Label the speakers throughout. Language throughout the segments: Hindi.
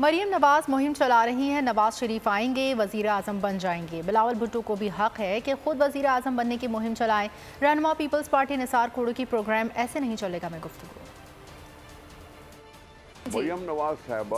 Speaker 1: मरियम नवाज मुहिम चला रही हैं। नवाज शरीफ आएंगे, वजीर आजम बन जाएंगे। बिलावल भुट्टो को भी हक है कि खुद वजीर आजम बनने की मुहिम चलाएं। रहनुमा पीपल्स पार्टी निसार खोड़ू की प्रोग्राम ऐसे नहीं चलेगा में गुफ्तगू।
Speaker 2: मरियम नवाज साहबा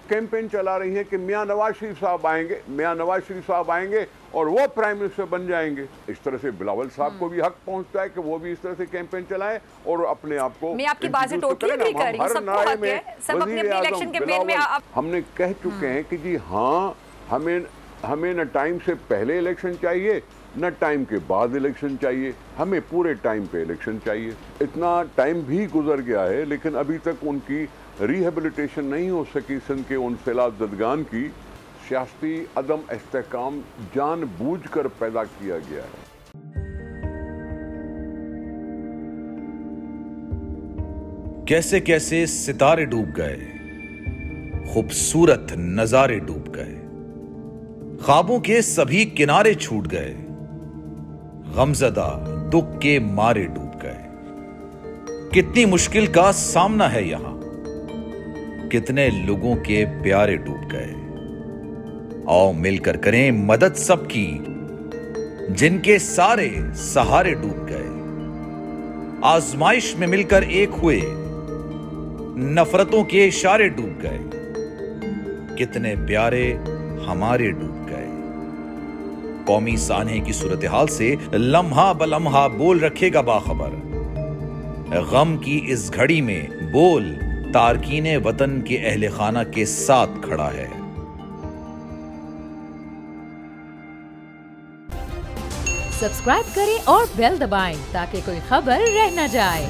Speaker 2: कैंपेन चला रही हैं कि मियां नवाज शरीफ साहब आएंगे, मियां नवाज शरीफ साहब आएंगे और वो प्राइम मिनिस्टर बन जाएंगे। इस तरह से बिलावल साहब को भी हक पहुंचता है कि वो भी इस तरह से कैंपेन चलाएं और अपने आप को।
Speaker 3: मैं आपकी बात से टोटली एग्री कर रही हूं, सबको हक है, सब अपने इलेक्शन कैंपेन में
Speaker 2: हमने कह चुके हैं कि जी हाँ, हमें न टाइम से पहले इलेक्शन चाहिए न टाइम के बाद इलेक्शन चाहिए, हमें पूरे टाइम पे इलेक्शन चाहिए। इतना टाइम भी गुजर गया है लेकिन अभी तक उनकी रिहेबिलिटेशन नहीं हो सकी। सिंध के उन सैलाब ज़दगान की सियासी अदम इस्तेहकाम जानबूझकर पैदा किया गया है।
Speaker 4: कैसे कैसे सितारे डूब गए, खूबसूरत नजारे डूब गए, ख्वाबों के सभी किनारे छूट गए, गमज़दा दुख के मारे डूब गए। कितनी मुश्किल का सामना है यहां, कितने लोगों के प्यारे डूब गए। आओ मिलकर करें मदद सबकी, जिनके सारे सहारे डूब गए। आजमाइश में मिलकर एक हुए, नफरतों के इशारे डूब गए। कितने प्यारे हमारे डूब गए। कौमी सानहे की सूरत हाल से लम्हा बलम्हा बोल रखेगा बाखबर। गम की इस घड़ी में बोल तारकीने वतन के अहले खाना के साथ खड़ा है।
Speaker 5: सब्सक्राइब करें और बेल दबाएं ताकि कोई खबर रह न जाए।